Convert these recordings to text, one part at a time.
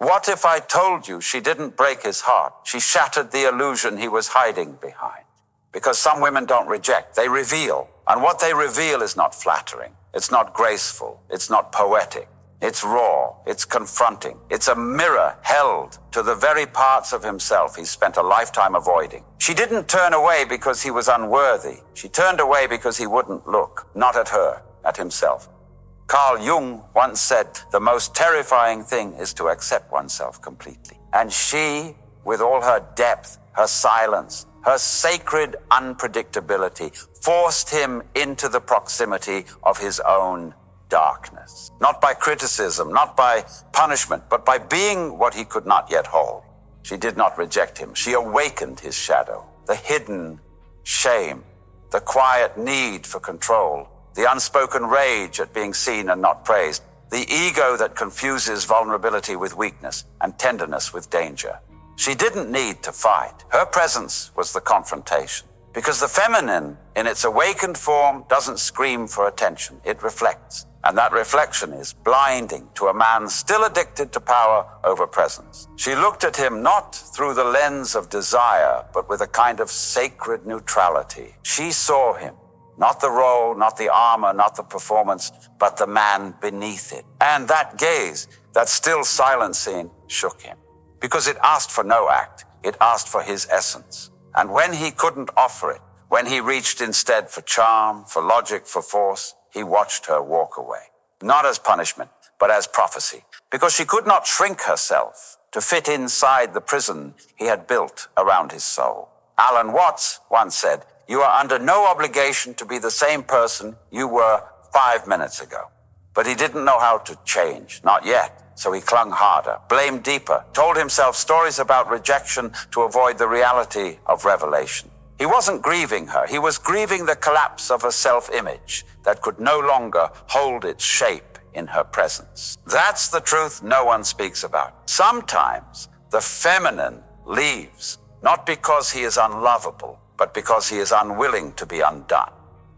What if I told you she didn't break his heart? She shattered the illusion he was hiding behind. Because some women don't reject, they reveal. And what they reveal is not flattering. It's not graceful. It's not poetic. It's raw. It's confronting. It's a mirror held to the very parts of himself he spent a lifetime avoiding. She didn't turn away because he was unworthy. She turned away because he wouldn't look, not at her, at himself. Carl Jung once said, the most terrifying thing is to accept oneself completely. And she, with all her depth, her silence, her sacred unpredictability, forced him into the proximity of his own darkness. Not by criticism, not by punishment, but by being what he could not yet hold. She did not reject him. She awakened his shadow, the hidden shame, the quiet need for control, the unspoken rage at being seen and not praised, the ego that confuses vulnerability with weakness and tenderness with danger. She didn't need to fight. Her presence was the confrontation. Because the feminine, in its awakened form, doesn't scream for attention. It reflects. And that reflection is blinding to a man still addicted to power over presence. She looked at him not through the lens of desire, but with a kind of sacred neutrality. She saw him, not the role, not the armor, not the performance, but the man beneath it. And that gaze, that still silent scene, shook him. Because it asked for no act, it asked for his essence. And when he couldn't offer it, when he reached instead for charm, for logic, for force, he watched her walk away. Not as punishment, but as prophecy. Because she could not shrink herself to fit inside the prison he had built around his soul. Alan Watts once said, "You are under no obligation to be the same person you were 5 minutes ago." But he didn't know how to change, not yet. So he clung harder, blamed deeper, told himself stories about rejection to avoid the reality of revelation. He wasn't grieving her. He was grieving the collapse of a self-image that could no longer hold its shape in her presence. That's the truth no one speaks about. Sometimes the feminine leaves, not because he is unlovable, but because he is unwilling to be undone.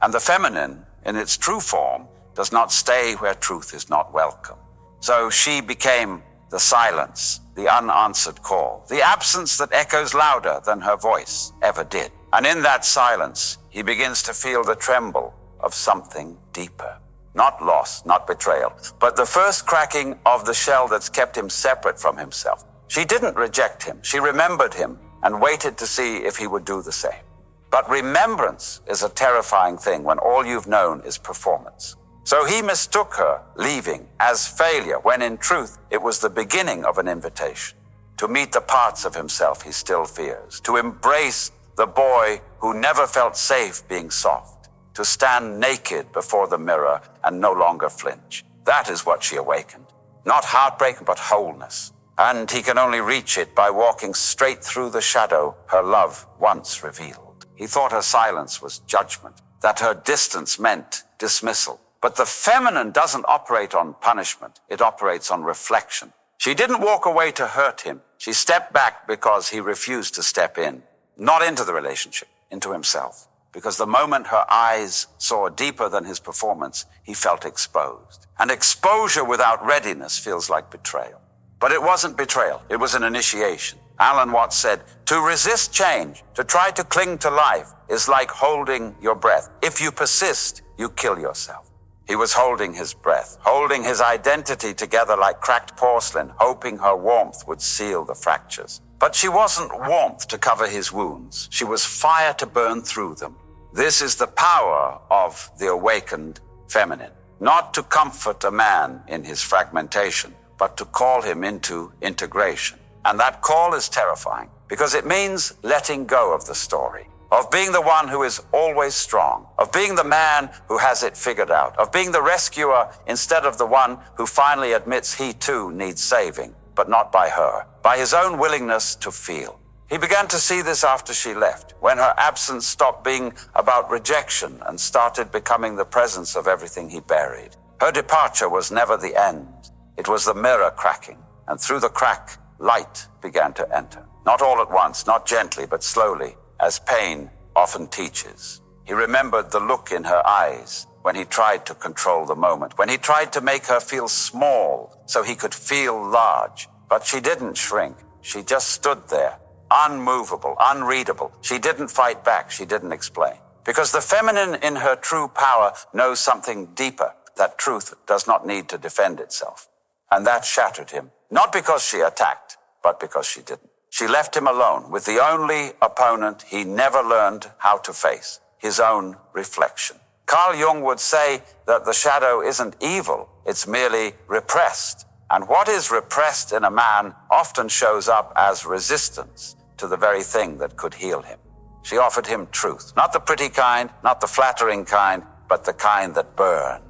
And the feminine, in its true form, does not stay where truth is not welcome. So she became the silence, the unanswered call, the absence that echoes louder than her voice ever did. And in that silence, he begins to feel the tremble of something deeper. Not loss, not betrayal, but the first cracking of the shell that's kept him separate from himself. She didn't reject him. She remembered him and waited to see if he would do the same. But remembrance is a terrifying thing when all you've known is performance. So he mistook her leaving as failure, when in truth it was the beginning of an invitation to meet the parts of himself he still fears, to embrace the boy who never felt safe being soft, to stand naked before the mirror and no longer flinch. That is what she awakened. Not heartbreak, but wholeness. And he can only reach it by walking straight through the shadow her love once revealed. He thought her silence was judgment, that her distance meant dismissal. But the feminine doesn't operate on punishment. It operates on reflection. She didn't walk away to hurt him. She stepped back because he refused to step in. Not into the relationship, into himself. Because the moment her eyes saw deeper than his performance, he felt exposed. And exposure without readiness feels like betrayal. But it wasn't betrayal. It was an initiation. Alan Watts said, "To resist change, to try to cling to life, is like holding your breath. If you persist, you kill yourself." He was holding his breath, holding his identity together like cracked porcelain, hoping her warmth would seal the fractures. But she wasn't warmth to cover his wounds. She was fire to burn through them. This is the power of the awakened feminine. Not to comfort a man in his fragmentation, but to call him into integration. And that call is terrifying because it means letting go of the story. Of being the one who is always strong, of being the man who has it figured out, of being the rescuer instead of the one who finally admits he too needs saving, but not by her, by his own willingness to feel. He began to see this after she left, when her absence stopped being about rejection and started becoming the presence of everything he buried. Her departure was never the end. It was the mirror cracking, and through the crack, light began to enter. Not all at once, not gently, but slowly, as pain often teaches. He remembered the look in her eyes when he tried to control the moment, when he tried to make her feel small so he could feel large. But she didn't shrink. She just stood there, unmovable, unreadable. She didn't fight back. She didn't explain. Because the feminine in her true power knows something deeper, that truth does not need to defend itself. And that shattered him, not because she attacked, but because she didn't. She left him alone with the only opponent he never learned how to face, his own reflection. Carl Jung would say that the shadow isn't evil, it's merely repressed. And what is repressed in a man often shows up as resistance to the very thing that could heal him. She offered him truth, not the pretty kind, not the flattering kind, but the kind that burned.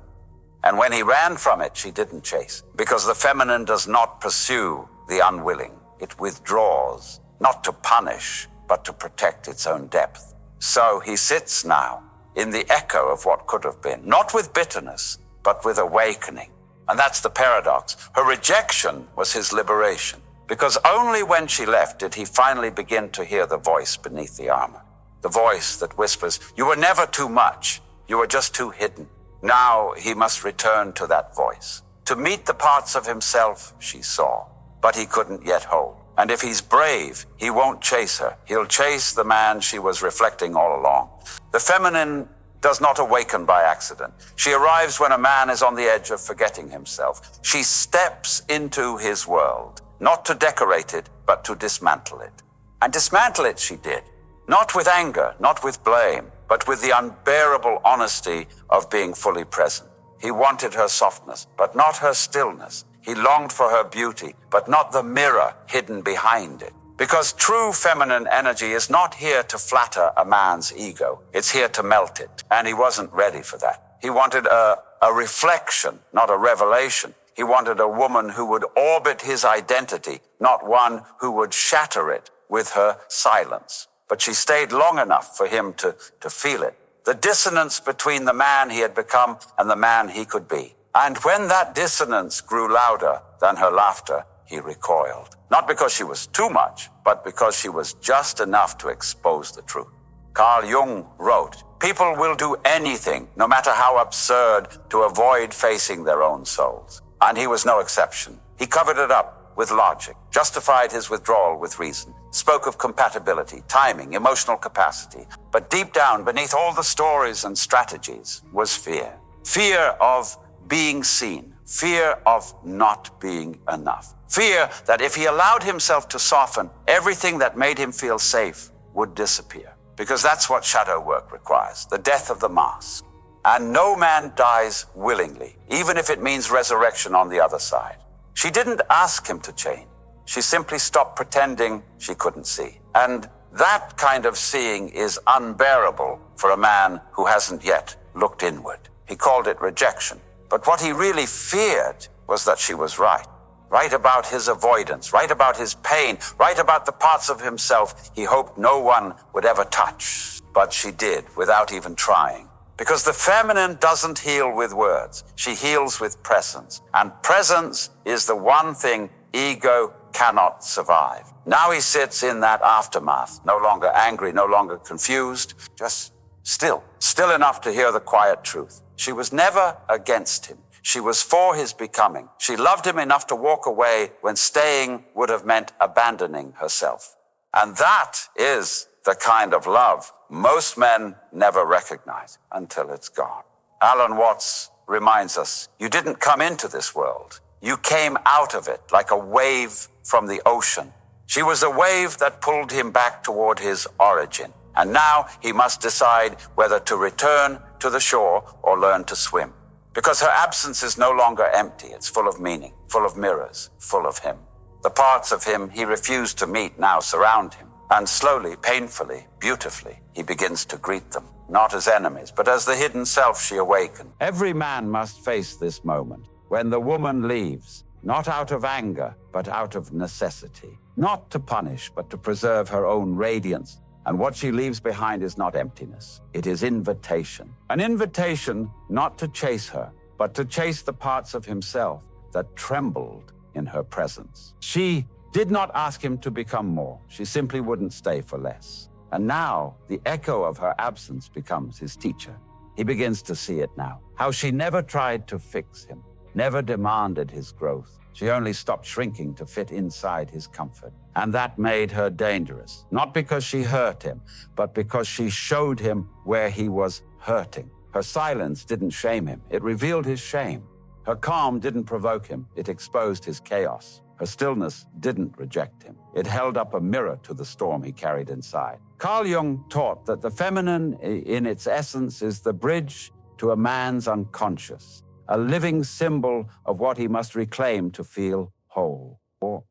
And when he ran from it, she didn't chase, because the feminine does not pursue the unwilling. It withdraws, not to punish, but to protect its own depth. So he sits now in the echo of what could have been, not with bitterness, but with awakening. And that's the paradox. Her rejection was his liberation, because only when she left did he finally begin to hear the voice beneath the armor. The voice that whispers, "You were never too much. You were just too hidden." Now he must return to that voice, to meet the parts of himself she saw, but he couldn't yet hold. And if he's brave, he won't chase her. He'll chase the man she was reflecting all along. The feminine does not awaken by accident. She arrives when a man is on the edge of forgetting himself. She steps into his world, not to decorate it, but to dismantle it. And dismantle it she did, not with anger, not with blame, but with the unbearable honesty of being fully present. He wanted her softness, but not her stillness. He longed for her beauty, but not the mirror hidden behind it. Because true feminine energy is not here to flatter a man's ego. It's here to melt it. And he wasn't ready for that. He wanted a reflection, not a revelation. He wanted a woman who would orbit his identity, not one who would shatter it with her silence. But she stayed long enough for him to feel it. The dissonance between the man he had become and the man he could be. And when that dissonance grew louder than her laughter, he recoiled. Not because she was too much, but because she was just enough to expose the truth. Carl Jung wrote, "People will do anything, no matter how absurd, to avoid facing their own souls." And he was no exception. He covered it up with logic, justified his withdrawal with reason, spoke of compatibility, timing, emotional capacity. But deep down, beneath all the stories and strategies, was fear. Fear of being seen, fear of not being enough. Fear that if he allowed himself to soften, everything that made him feel safe would disappear. Because that's what shadow work requires, the death of the mask. And no man dies willingly, even if it means resurrection on the other side. She didn't ask him to change. She simply stopped pretending she couldn't see. And that kind of seeing is unbearable for a man who hasn't yet looked inward. He called it rejection. But what he really feared was that she was right. Right about his avoidance, right about his pain, right about the parts of himself he hoped no one would ever touch. But she did, without even trying. Because the feminine doesn't heal with words. She heals with presence. And presence is the one thing ego cannot survive. Now he sits in that aftermath, no longer angry, no longer confused, just still enough to hear the quiet truth. She was never against him. She was for his becoming. She loved him enough to walk away when staying would have meant abandoning herself. And that is the kind of love most men never recognize until it's gone. Alan Watts reminds us, you didn't come into this world. You came out of it like a wave from the ocean. She was a wave that pulled him back toward his origin. And now he must decide whether to return to the shore or learn to swim. Because her absence is no longer empty. It's full of meaning, full of mirrors, full of him. The parts of him he refused to meet now surround him. And slowly, painfully, beautifully, he begins to greet them, not as enemies, but as the hidden self she awakened. Every man must face this moment, when the woman leaves, not out of anger, but out of necessity. Not to punish, but to preserve her own radiance. And what she leaves behind is not emptiness. It is invitation. An invitation not to chase her, but to chase the parts of himself that trembled in her presence. She did not ask him to become more. She simply wouldn't stay for less. And now the echo of her absence becomes his teacher. He begins to see it now, how she never tried to fix him, never demanded his growth. She only stopped shrinking to fit inside his comfort. And that made her dangerous, not because she hurt him, but because she showed him where he was hurting. Her silence didn't shame him, it revealed his shame. Her calm didn't provoke him, it exposed his chaos. Her stillness didn't reject him. It held up a mirror to the storm he carried inside. Carl Jung taught that the feminine, in its essence, is the bridge to a man's unconscious, a living symbol of what he must reclaim to feel whole.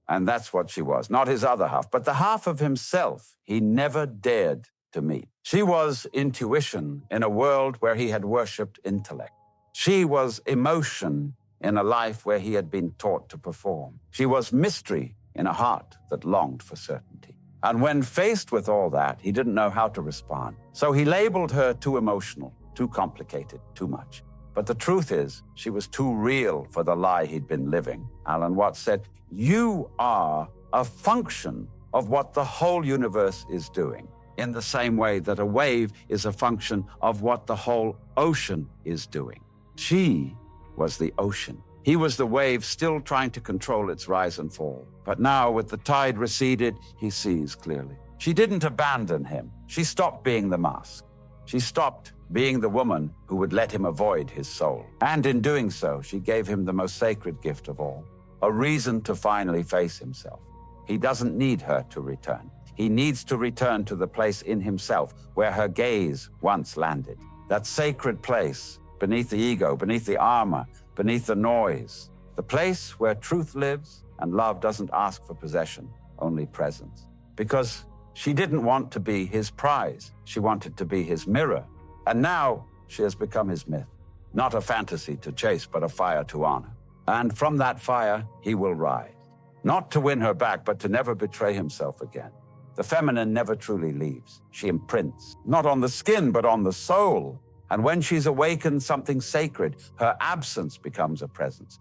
And that's what she was, not his other half, but the half of himself he never dared to meet. She was intuition in a world where he had worshipped intellect. She was emotion in a life where he had been taught to perform. She was mystery in a heart that longed for certainty. And when faced with all that, he didn't know how to respond. So he labeled her too emotional, too complicated, too much. But the truth is, she was too real for the lie he'd been living. Alan Watts said, "You are a function of what the whole universe is doing, in the same way that a wave is a function of what the whole ocean is doing." She was the ocean. He was the wave still trying to control its rise and fall. But now, with the tide receded, he sees clearly. She didn't abandon him. She stopped being the mask. She stopped being the woman who would let him avoid his soul. And in doing so, she gave him the most sacred gift of all, a reason to finally face himself. He doesn't need her to return. He needs to return to the place in himself where her gaze once landed. That sacred place beneath the ego, beneath the armor, beneath the noise. The place where truth lives and love doesn't ask for possession, only presence. Because she didn't want to be his prize. She wanted to be his mirror. And now she has become his myth. Not a fantasy to chase, but a fire to honor. And from that fire, he will rise. Not to win her back, but to never betray himself again. The feminine never truly leaves. She imprints, not on the skin, but on the soul. And when she's awakened something sacred, her absence becomes a presence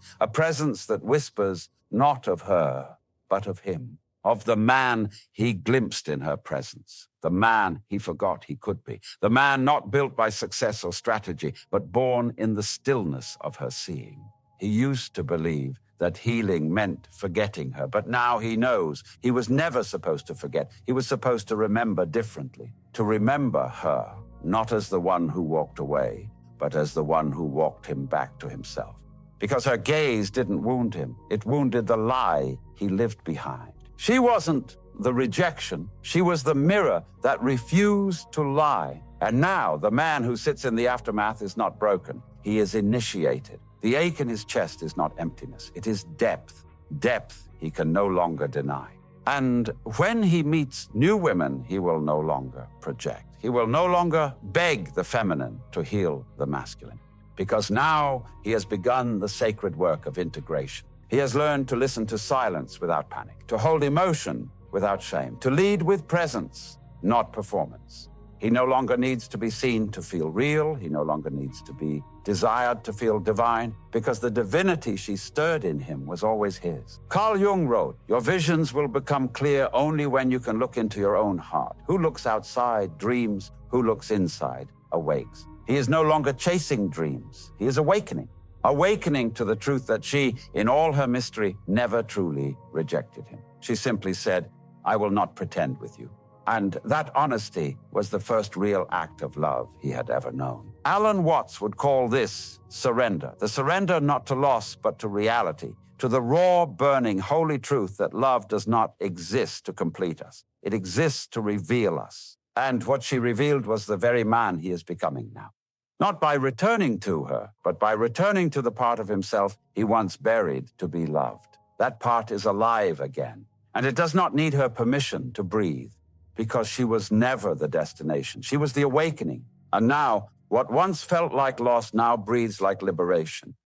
that whispers not of her, but of him, of the man he glimpsed in her presence, the man he forgot he could be, the man not built by success or strategy, but born in the stillness of her seeing. He used to believe that healing meant forgetting her, but now he knows he was never supposed to forget. He was supposed to remember differently, to remember her, not as the one who walked away, but as the one who walked him back to himself. Because her gaze didn't wound him. It wounded the lie he lived behind. She wasn't the rejection. She was the mirror that refused to lie. And now the man who sits in the aftermath is not broken. He is initiated. The ache in his chest is not emptiness. It is depth. Depth he can no longer deny. And when he meets new women, he will no longer project. He will no longer beg the feminine to heal the masculine, because now he has begun the sacred work of integration. He has learned to listen to silence without panic, to hold emotion without shame, to lead with presence, not performance. He no longer needs to be seen to feel real. He no longer needs to be desired to feel divine, because the divinity she stirred in him was always his. Carl Jung wrote, "Your visions will become clear only when you can look into your own heart. Who looks outside dreams, who looks inside awakes." He is no longer chasing dreams. He is awakening to the truth that she, in all her mystery, never truly rejected him. She simply said, "I will not pretend with you." And that honesty was the first real act of love he had ever known. Alan Watts would call this surrender. The surrender not to loss, but to reality, to the raw, burning, holy truth that love does not exist to complete us. It exists to reveal us. And what she revealed was the very man he is becoming now. Not by returning to her, but by returning to the part of himself he once buried to be loved. That part is alive again, and it does not need her permission to breathe, because she was never the destination. She was the awakening. And now, what once felt like loss now breathes like liberation.